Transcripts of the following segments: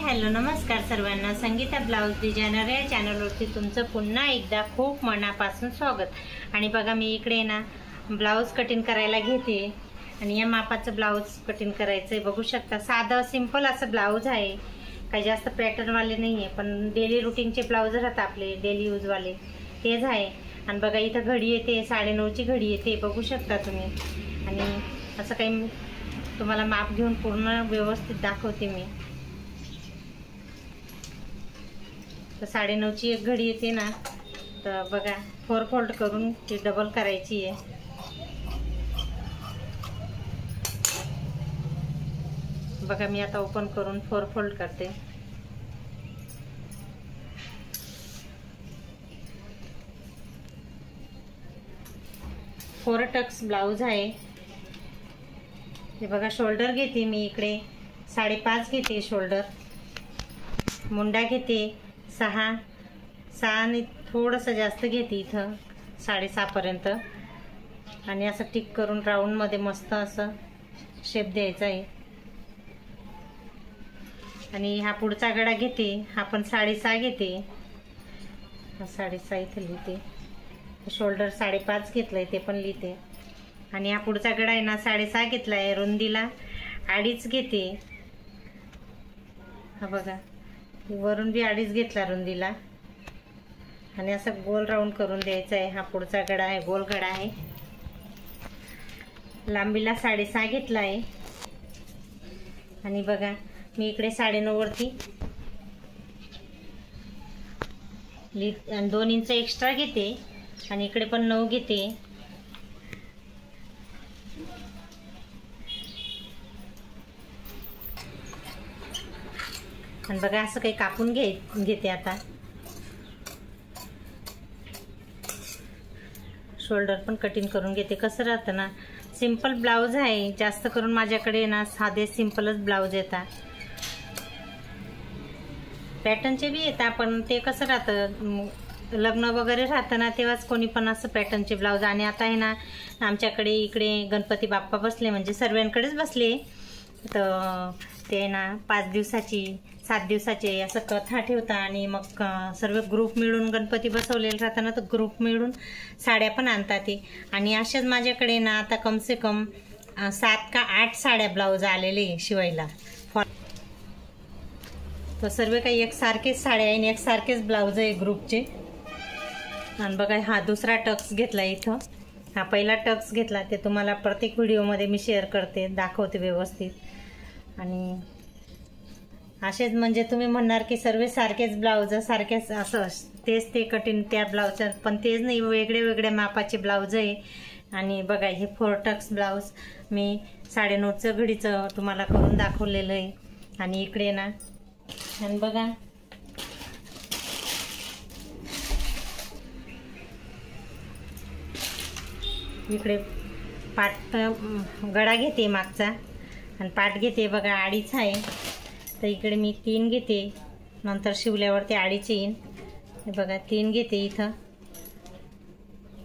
Hello नमस्कार सर्वांना। Sangeeta blouse designer या चॅनलवरती तुमचं पुन्हा एकदा खूप मनापासून स्वागत। आणि बघा मी इकडे ना ब्लाउज कटिंग करायला घेते आणि या मापाचं ब्लाउज कटिंग करायचंय। बघू शकता साधं सिंपल असं ब्लाउज आहे, काही जास्त पॅटर्न वाले नाहीये, पण डेली रूटीनचे ब्लाउज राहतात आपले डेली यूज वाले तेच आहे। आणि बघा इथं घडी येते, 9:30ची घडी येते, बघू शकता तुम्ही। आणि असं काही तुम्हाला माप घेऊन पूर्ण व्यवस्थित दाखवते मी। तर 9:30ची एक घडी येते ना, तर बघा 4 फोल्ड करून ती डबल करायची आहे। बघा मी आता ओपन करून 4 फोल्ड करते। फोर टक्स ब्लाउज आहे हे बघा। शोल्डर घेते मी इकडे 5.5 घेते शोल्डर, मुंडा घेते 6 आणि थोडंसं जास्त घेते इथं 6.5 पर्यंत। आणि असं टिक करून राऊंड मध्ये मस्त असं शेप द्यायचा आहे। आणि हा पुढचा गळा घेते, हा पण 6.5 घेते, 6.5 इथे लिहिते। शोल्डर 5.5 घेतलंय ते पण लिहिते। आणि हा पुढचा गळा आहे ना 6.5 घेतलाय, रुंदीला 2.5 घेते। हा बघा वरून बी 2.5 घेतला रुंदीला। आणि असं गोल राऊंड करून द्यायचा आहे। हा पुढचा गळा आहे, गोल गळा आहे। लांबीला 6.5 घेतला आहे। आणि बघा मी इकडे 9.5 वरती 2 इंच एक्स्ट्रा घेते आणि इकडे पण 9 घेते। आणि बघा असं काही कापून घेते आता। शोल्डर पण कटिंग करून घेते। कसं राहतं ना, सिंपल ब्लाउज आहे, जास्त करून माझ्याकडे ना साधे सिंपलच ब्लाउज येतात। पॅटर्नचे बी येतात, पण ते कसं राहतं लग्न वगैरे राहतं ना तेव्हाच कोणी पण असं पॅटर्नचे ब्लाउज। आणि आता आहे ना आमच्याकडे इकडे गणपती बाप्पा बसले, म्हणजे सर्वांकडेच बसले, तर ते ना 5 दिवसाची 7 दिवसाचे असं कथा ठेवता। आणि मग सर्व ग्रुप मिळून गणपती बसवलेले राहतात ना, तर ग्रुप मिळून साड्या पण आणतात ते। आणि अशाच माझ्याकडे ना आता कम से कम 7 का 8 साड्या ब्लाउज आलेले शिवायला। तर सर्व काही एकसारखेच साड्या आहे आणि एकसारखेच ब्लाउज आहे ग्रुपचे। आणि बघा हा दुसरा टक्स घेतला इथं, हा पहिला टक्स घेतला, ते तुम्हाला प्रत्येक व्हिडिओमध्ये मी शेअर करते, दाखवते व्यवस्थित। आणि असेच म्हणजे तुम्ही म्हणणार की सर्व सारखेच ब्लाउज सारखेच असं तेच ते कटिंग त्या ब्लाउज, पण तेच नाही, वेगळे वेगळे मापाचे ब्लाउज आहे। आणि बघा हे 4 टक्स ब्लाउज मी 9.5चं घडीचं तुम्हाला करून दाखवलेलं आहे। आणि इकडे ना आणि बघा इकडे पाट गळा घेते मागचा आणि पाट घेते बघा 2.5 आहे, तर इकडे मी 3 घेते, नंतर शिवल्यावरती 2.5 येईन। हे बघा 3 घेते इथं।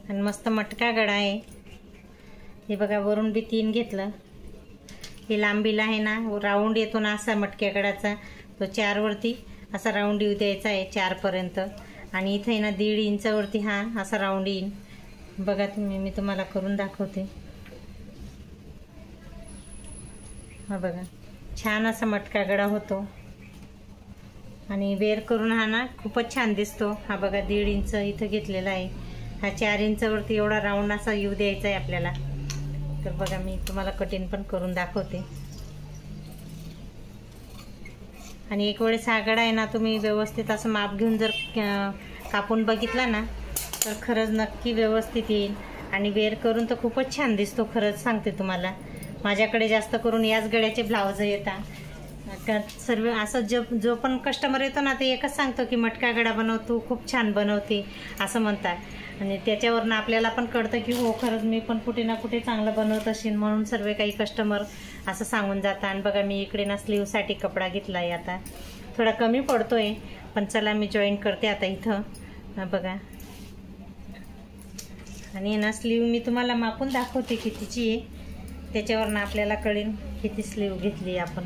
आणि मस्त मटका गळा आहे हे बघा, वरून बी 3 घेतलं। हे लांबीला आहे ना राऊंड येतो ना असा मटक्या गळाचा, तो 4 वरती असा राऊंड येऊ द्यायचा आहे 4 पर्यंत। आणि इथे ना 1.5 इंचावरती हा असा राऊंड येईल। बघा मी तुम्हाला करून दाखवते। हा बघा छान असा मटका गळा होतो आणि वेअर करून हा ना खूपच छान दिसतो। हा बघा 1.5 इंच इथं घेतलेला आहे, हा 4 इंचावरती एवढा राऊंड असा येऊ द्यायचा आहे आपल्याला। तर बघा मी तुम्हाला कटिंग पण करून दाखवते। आणि एक वेळेस हा गळा आहे ना तुम्ही व्यवस्थित असं माप घेऊन जर कापून बघितला ना, तर खरंच नक्की व्यवस्थित येईल आणि वेअर करून तर खूपच छान दिसतो। खरंच सांगते तुम्हाला, माझ्याकडे जास्त करून याच गळ्याचे ब्लाउज येतात। सर्व असं जो पण कस्टमर येतो ना ते एकच सांगतो की मटका गळा बनवतो, खूप छान बनवते असं म्हणतात। आणि त्याच्यावरनं आपल्याला पण कळतं की हो खरंच मी पण कुठे ना कुठे चांगलं बनवत असेल, म्हणून सर्व काही कस्टमर असं सांगून जातात। आणि बघा मी इकडे ना स्लीवसाठी कपडा घेतला आहे, आता थोडा कमी पडतोय, पण चला मी जॉईन करते आता इथं बघा। आणि ना स्लीव मी तुम्हाला मापून दाखवते कितीची आहे, त्याच्यावरनं आपल्याला कळेल किती स्लीव घेतली आपण।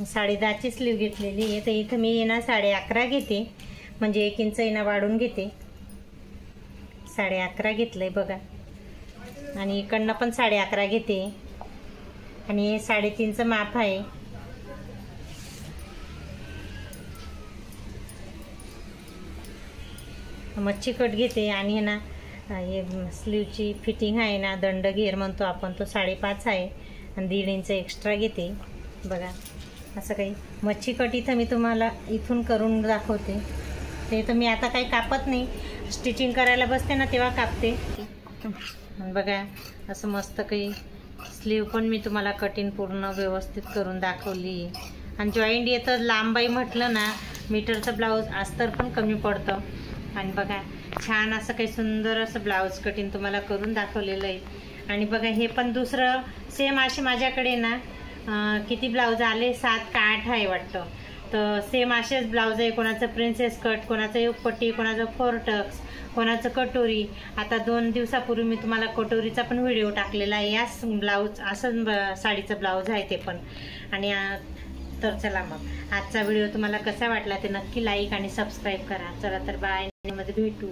10.5ची स्लीव घेतलेली आहे. तर इथं मी ना 11.5 घेते, म्हणजे 1 इंच ना वाढून घेते. 11.5 घेतलंय बघा. आणि इकडनं पण 11.5 घेते. आणि हे 3.5चं माप आहे. मच्छी कट घेते. आणि हे ना हे स्लीवची फिटिंग आहे ना, दंड घेर म्हणतो आपण, तो 5.5 आहे. आणि 1.5 इंच एक्स्ट्रा घेते बघा. असं काही मच्छी कट इथं मी तुम्हाला इथून करून दाखवते. ते तर मी आता काही कापत नाही, स्टिचिंग करायला बसते ना तेव्हा कापते बघा. असं मस्त काही स्लीव पण मी तुम्हाला कटिंग पूर्ण व्यवस्थित करून दाखवली. आणि जॉईंट येतं लांबाई म्हटलं ना, मीटरचं ब्लाऊज अस्तर पण कमी पडतं. आणि बघा छान असं काही सुंदर असं ब्लाऊज कटिंग तुम्हाला करून दाखवलेलं आहे. आणि बघा हे पण दुसरं सेम असे माझ्याकडे ना किती ब्लाऊज आले, 7 का 8 आहे वाटतं. तर सेम असेच ब्लाऊज आहे. कोणाचं प्रिन्सेस कट, कोणाचं युगपट्टी, कोणाचं 4 टक्स, कोणाचं कटोरी. आता 2 दिवसापूर्वी मी तुम्हाला कटोरीचा पण व्हिडिओ टाकलेला आहे. याच ब्लाऊज असं साडीचं ब्लाऊज आहे ते पण. आणि तर चला मग आजचा व्हिडिओ तुम्हाला कसा वाटला ते नक्की लाईक आणि सबस्क्राईब करा. चला तर बाय, मध्ये भेटू.